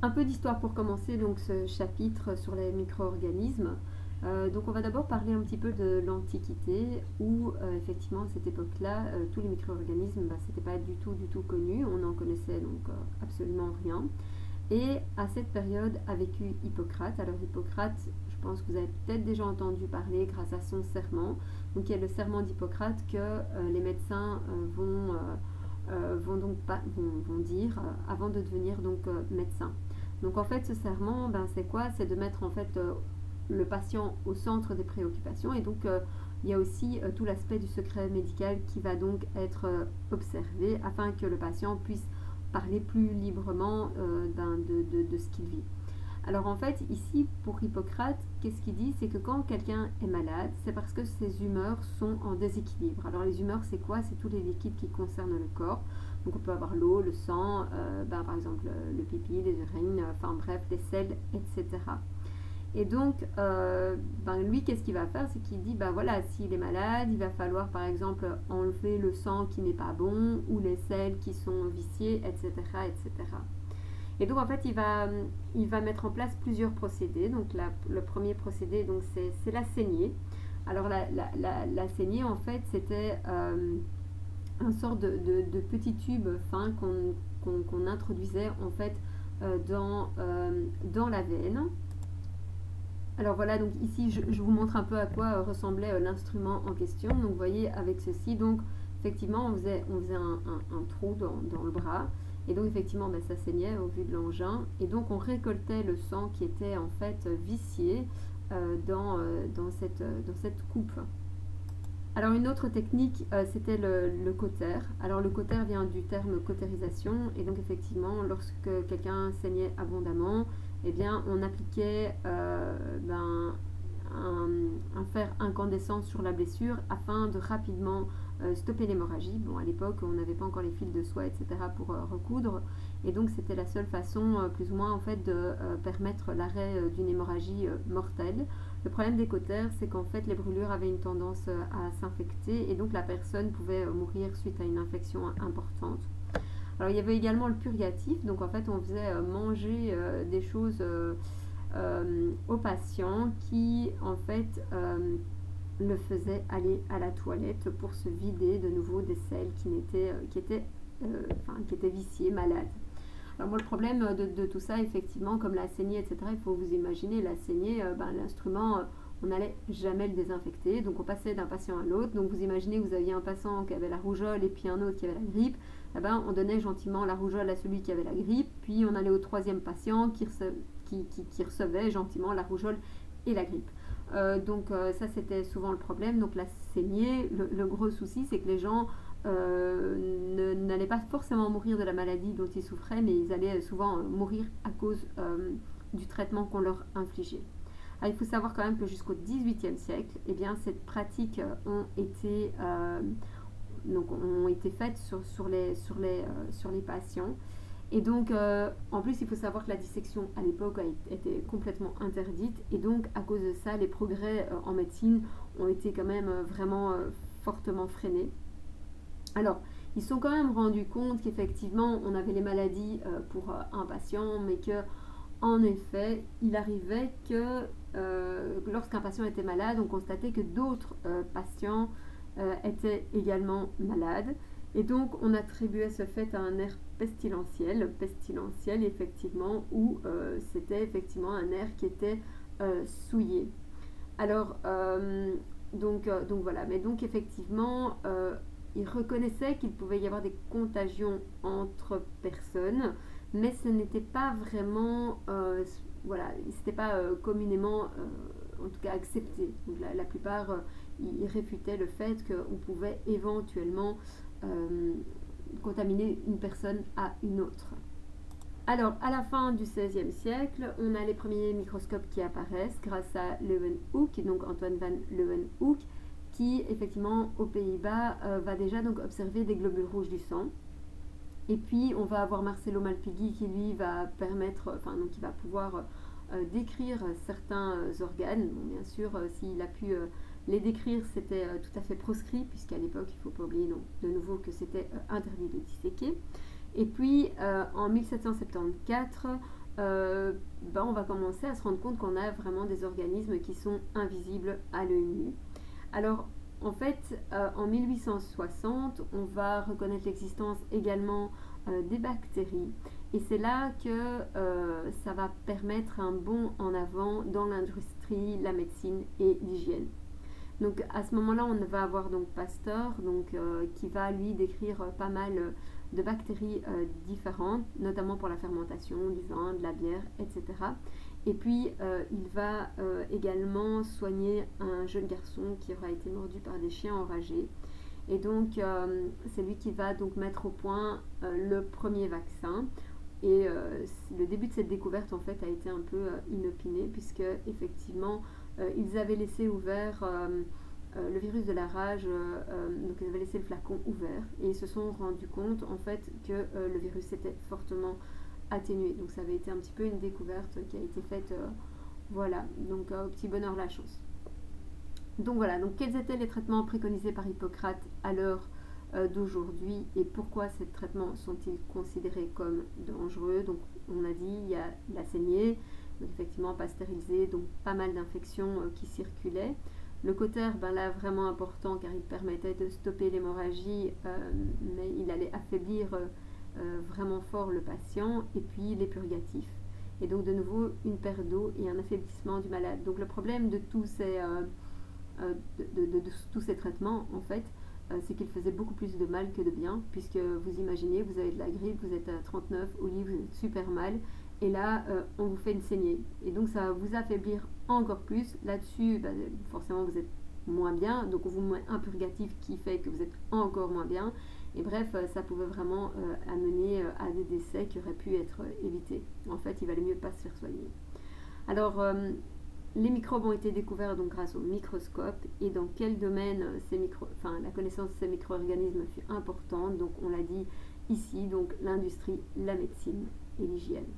Un peu d'histoire pour commencer donc ce chapitre sur les micro-organismes. Donc on va d'abord parler un petit peu de l'Antiquité où effectivement à cette époque-là tous les micro-organismes c'était pas du tout connu, on en connaissait donc absolument rien. Et à cette période a vécu Hippocrate. Alors Hippocrate, je pense que vous avez peut-être déjà entendu parler grâce à son serment. Donc il y a le serment d'Hippocrate que les médecins vont donc vont dire avant de devenir donc médecin. Donc en fait ce serment, c'est quoi? C'est de mettre en fait le patient au centre des préoccupations et donc il y a aussi tout l'aspect du secret médical qui va donc être observé afin que le patient puisse parler plus librement de ce qu'il vit. Alors en fait, ici, pour Hippocrate, qu'est-ce qu'il dit? C'est que quand quelqu'un est malade, c'est parce que ses humeurs sont en déséquilibre. Alors les humeurs, c'est quoi? C'est tous les liquides qui concernent le corps. Donc on peut avoir l'eau, le sang, par exemple le pipi, les urines, enfin bref, les selles, etc. Et donc, lui, qu'est-ce qu'il va faire? C'est qu'il dit, voilà, s'il est malade, il va falloir, par exemple, enlever le sang qui n'est pas bon ou les selles qui sont viciées, etc., etc. Et donc, en fait, il va mettre en place plusieurs procédés. Donc, le premier procédé, donc, c'est la saignée. Alors, la saignée, en fait, c'était un sort de petit tube fin qu'on introduisait, en fait, dans la veine. Alors voilà, donc ici je vous montre un peu à quoi ressemblait l'instrument en question. Donc vous voyez avec ceci, donc effectivement on faisait un trou dans le bras et donc effectivement ça saignait au vu de l'engin et donc on récoltait le sang qui était en fait vicié dans cette coupe. Alors une autre technique, c'était le cauter. Alors le cauter vient du terme cautérisation et donc effectivement lorsque quelqu'un saignait abondamment, eh bien on appliquait un fer incandescent sur la blessure afin de rapidement stopper l'hémorragie. Bon, à l'époque, on n'avait pas encore les fils de soie, etc. pour recoudre. Et donc, c'était la seule façon, plus ou moins, en fait, de permettre l'arrêt d'une hémorragie mortelle. Le problème des cautères, c'est qu'en fait, les brûlures avaient une tendance à s'infecter et donc la personne pouvait mourir suite à une infection importante. Alors, il y avait également le purgatif. Donc, en fait, on faisait manger des choses aux patients qui, en fait, le faisaient aller à la toilette pour se vider de nouveau des selles qui étaient viciées, malades. Alors moi, le problème de tout ça, effectivement, comme la saignée, etc., il faut vous imaginer, la saignée, l'instrument, on n'allait jamais le désinfecter, donc on passait d'un patient à l'autre. Donc vous imaginez que vous aviez un patient qui avait la rougeole et puis un autre qui avait la grippe. On donnait gentiment la rougeole à celui qui avait la grippe, puis on allait au troisième patient qui recevait gentiment la rougeole et la grippe. Ça c'était souvent le problème. Donc la saignée, le gros souci c'est que les gens n'allaient pas forcément mourir de la maladie dont ils souffraient, mais ils allaient souvent mourir à cause du traitement qu'on leur infligeait. Alors, il faut savoir quand même que jusqu'au XVIIIe siècle, eh bien, ces pratiques ont été faites sur les patients. Et donc, en plus, il faut savoir que la dissection à l'époque était complètement interdite. Et donc, à cause de ça, les progrès en médecine ont été quand même vraiment fortement freinés. Alors, ils se sont quand même rendus compte qu'effectivement, on avait les maladies pour un patient, mais que, en effet, il arrivait que lorsqu'un patient était malade, on constatait que d'autres patients étaient également malades. Et donc, on attribuait ce fait à un air pestilentiel effectivement, où c'était effectivement un air qui était souillé. Alors, donc voilà, mais donc effectivement, il reconnaissait qu'il pouvait y avoir des contagions entre personnes, mais ce n'était pas vraiment, voilà, c'était pas communément, en tout cas accepté. Donc la plupart, ils réfutaient le fait qu'on pouvait éventuellement contaminer une personne à une autre. Alors, à la fin du XVIe siècle, on a les premiers microscopes qui apparaissent grâce à Leeuwenhoek, donc Antoine van Leeuwenhoek, qui, effectivement, aux Pays-Bas, va déjà donc observer des globules rouges du sang. Et puis, on va avoir Marcello Malpighi qui, lui, va qui va pouvoir décrire certains organes. Bon, bien sûr, s'il a pu les décrire, c'était tout à fait proscrit, puisqu'à l'époque, il ne faut pas oublier de nouveau que c'était interdit de disséquer. Et puis en 1774, on va commencer à se rendre compte qu'on a vraiment des organismes qui sont invisibles à l'œil nu. Alors, en fait, en 1860, on va reconnaître l'existence également des bactéries. Et c'est là que ça va permettre un bond en avant dans l'industrie, la médecine et l'hygiène. Donc à ce moment-là, on va avoir donc Pasteur, qui va lui décrire pas mal de bactéries différentes, notamment pour la fermentation du vin, de la bière, etc. Et puis il va également soigner un jeune garçon qui aura été mordu par des chiens enragés. Et donc c'est lui qui va donc mettre au point le premier vaccin. Et le début de cette découverte en fait a été un peu inopiné puisque effectivement ils avaient laissé ouvert le virus de la rage, donc ils avaient laissé le flacon ouvert et ils se sont rendus compte en fait que le virus était fortement atténué. Donc ça avait été un petit peu une découverte qui a été faite, voilà, donc au petit bonheur la chance. Donc voilà, donc quels étaient les traitements préconisés par Hippocrate à l'heure d'aujourd'hui et pourquoi ces traitements sont-ils considérés comme dangereux? Donc on a dit il y a la saignée, donc effectivement pas stérilisée, donc pas mal d'infections qui circulaient. Le cautère, là vraiment important car il permettait de stopper l'hémorragie, mais il allait affaiblir vraiment fort le patient. Et puis les purgatifs. Et donc de nouveau une perte d'eau et un affaiblissement du malade. Donc le problème de tous ces traitements, en fait, c'est qu'ils faisaient beaucoup plus de mal que de bien, puisque vous imaginez, vous avez de la grippe, vous êtes à 39, au lit, vous êtes super mal, et là, on vous fait une saignée. Et donc, ça va vous affaiblir encore plus. Là-dessus, forcément, vous êtes moins bien, donc on vous met un purgatif qui fait que vous êtes encore moins bien. Et bref, ça pouvait vraiment amener à des décès qui auraient pu être évités. En fait, il valait mieux pas se faire soigner. Alors, les microbes ont été découverts donc grâce au microscope et dans quel domaine la connaissance de ces micro-organismes fut importante. Donc on l'a dit ici, donc l'industrie, la médecine et l'hygiène.